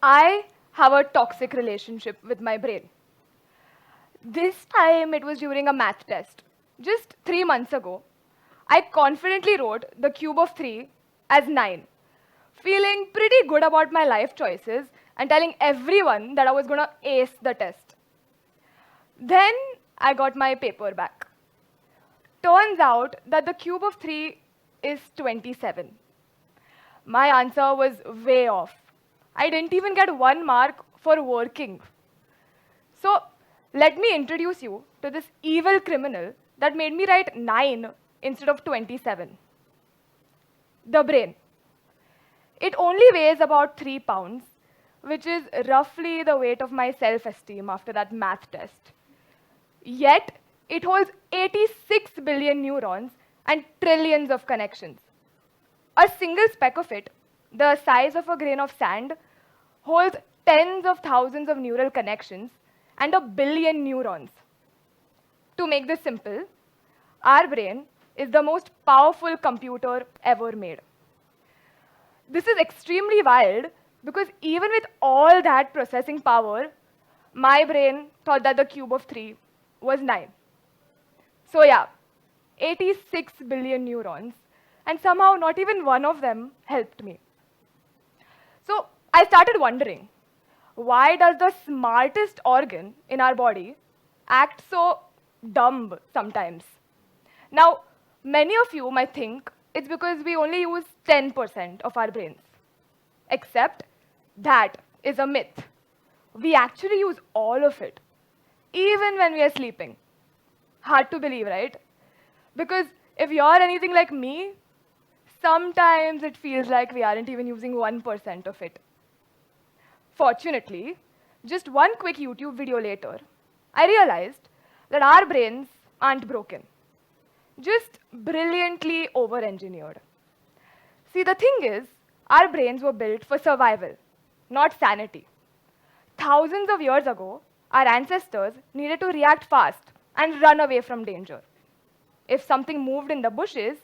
I have a toxic relationship with my brain. This time it was during a math test. Just 3 months ago, I confidently wrote the cube of 3 as 9, feeling pretty good about my life choices and telling everyone that I was going to ace the test. Then I got my paper back. Turns out that the cube of 3 is 27. My answer was way off. I didn't even get 1 mark for working. So, let me introduce you to this evil criminal that made me write 9 instead of 27. The brain. It only weighs about 3 pounds, which is roughly the weight of my self-esteem after that math test. Yet, it holds 86 billion neurons and trillions of connections. A single speck of it, the size of a grain of sand, holds tens of thousands of neural connections and a billion neurons. To make this simple, our brain is the most powerful computer ever made. This is extremely wild because even with all that processing power, my brain thought that the cube of 3 was 9. So yeah, 86 billion neurons, and somehow not even one of them helped me. So I started wondering, why does the smartest organ in our body act so dumb sometimes? Now, many of you might think it's because we only use 10% of our brains. Except that is a myth. We actually use all of it, even when we are sleeping. Hard to believe, right? Because if you're anything like me, sometimes it feels like we aren't even using 1% of it. Fortunately, just one quick YouTube video later, I realized that our brains aren't broken, just brilliantly over-engineered. See, the thing is, our brains were built for survival, not sanity. Thousands of years ago, our ancestors needed to react fast and run away from danger. If something moved in the bushes,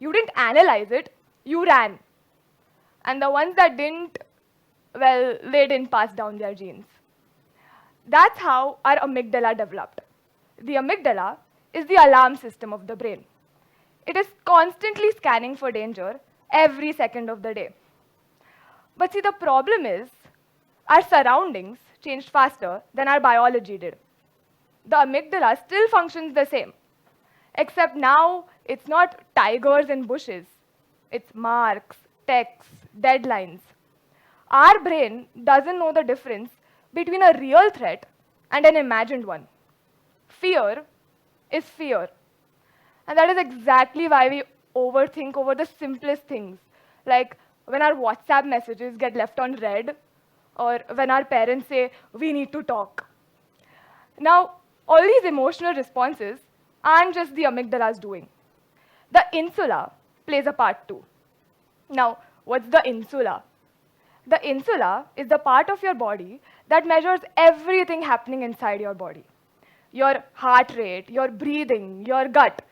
you didn't analyze it, you ran. And the ones that didn't, well, they didn't pass down their genes. That's how our amygdala developed. The amygdala is the alarm system of the brain. It is constantly scanning for danger every second of the day. But see, the problem is, our surroundings changed faster than our biology did. The amygdala still functions the same, except now it's not tigers and bushes. It's marks, texts, deadlines. Our brain doesn't know the difference between a real threat and an imagined one. Fear is fear. And that is exactly why we overthink over the simplest things, like when our WhatsApp messages get left on read, or when our parents say, we need to talk. Now, all these emotional responses aren't just the amygdala's doing. The insula plays a part too. Now, what's the insula? The insula is the part of your body that measures everything happening inside your body. Your heart rate, your breathing, your gut.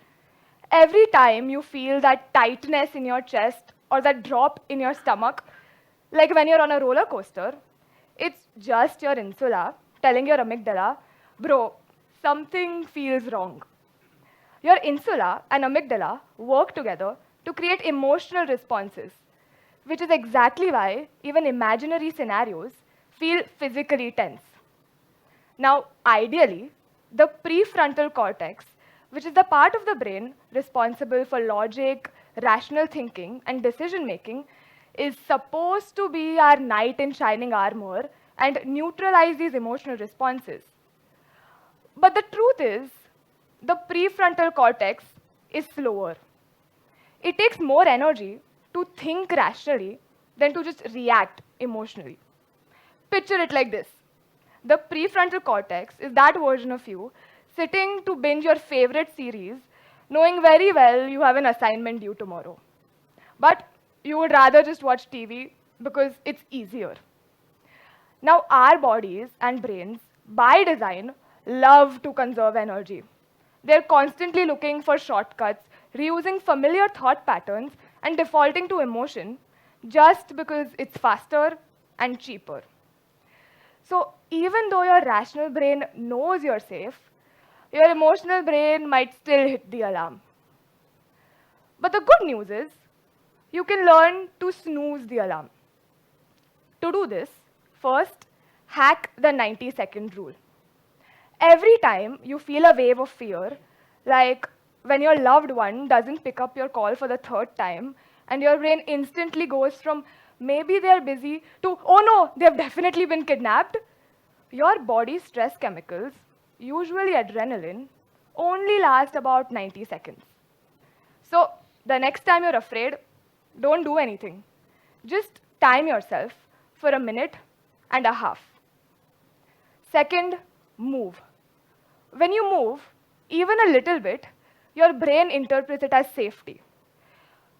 Every time you feel that tightness in your chest or that drop in your stomach, like when you're on a roller coaster, it's just your insula telling your amygdala, bro, something feels wrong. Your insula and amygdala work together to create emotional responses, which is exactly why even imaginary scenarios feel physically tense. Now, ideally, the prefrontal cortex, which is the part of the brain responsible for logic, rational thinking, and decision making, is supposed to be our knight in shining armor and neutralize these emotional responses. But the truth is, the prefrontal cortex is slower. It takes more energy to think rationally than to just react emotionally. Picture it like this. The prefrontal cortex is that version of you sitting to binge your favorite series, knowing very well you have an assignment due tomorrow. But you would rather just watch TV because it's easier. Now, our bodies and brains, by design, love to conserve energy. They're constantly looking for shortcuts, reusing familiar thought patterns, and defaulting to emotion just because it's faster and cheaper. So even though your rational brain knows you're safe, your emotional brain might still hit the alarm. But the good news is, you can learn to snooze the alarm. To do this, first, hack the 90-second rule. Every time you feel a wave of fear, like when your loved one doesn't pick up your call for the third time, and your brain instantly goes from maybe they're busy to oh no, they've definitely been kidnapped, your body's stress chemicals, usually adrenaline, only last about 90 seconds. So the next time you're afraid, don't do anything. Just time yourself for a minute and a half. Second, move. When you move, even a little bit, your brain interprets it as safety.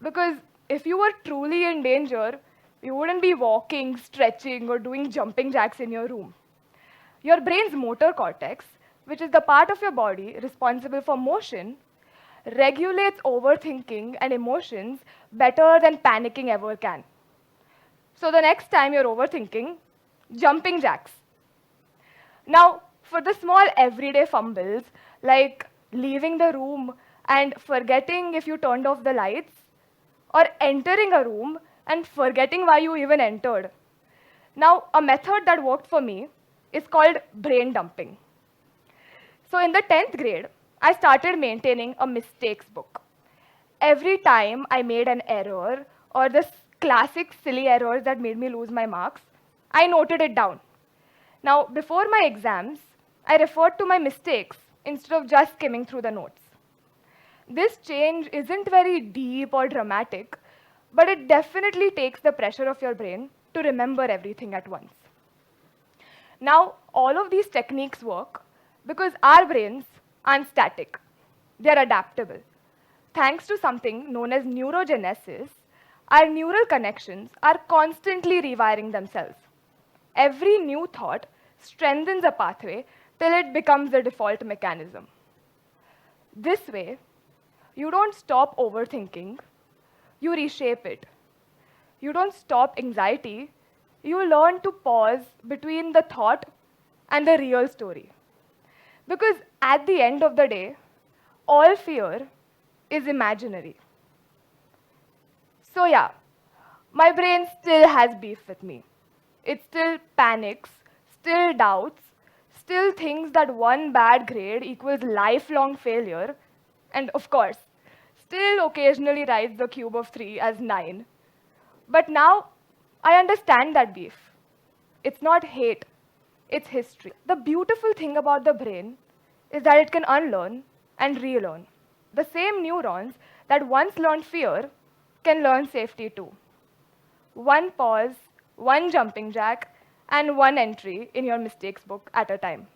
Because if you were truly in danger, you wouldn't be walking, stretching, or doing jumping jacks in your room. Your brain's motor cortex, which is the part of your body responsible for motion, regulates overthinking and emotions better than panicking ever can. So the next time you're overthinking, jumping jacks. Now, for the small everyday fumbles, like leaving the room and forgetting if you turned off the lights, or entering a room and forgetting why you even entered. Now, a method that worked for me is called brain dumping. So in the 10th grade, I started maintaining a mistakes book. Every time I made an error or the classic silly errors that made me lose my marks, I noted it down. Now, before my exams, I referred to my mistakes instead of just skimming through the notes. This change isn't very deep or dramatic, but it definitely takes the pressure off your brain to remember everything at once. Now, all of these techniques work because our brains aren't static. They're adaptable. Thanks to something known as neurogenesis, our neural connections are constantly rewiring themselves. Every new thought strengthens a pathway till it becomes the default mechanism. This way, you don't stop overthinking, you reshape it. You don't stop anxiety, you learn to pause between the thought and the real story. Because at the end of the day, all fear is imaginary. So yeah, my brain still has beef with me. It still panics, still doubts, still thinks that one bad grade equals lifelong failure, and of course, still occasionally writes the cube of 3 as 9. But now, I understand that beef. It's not hate, it's history. The beautiful thing about the brain is that it can unlearn and relearn. The same neurons that once learned fear can learn safety too. One pause, one jumping jack, and one entry in your mistakes book at a time.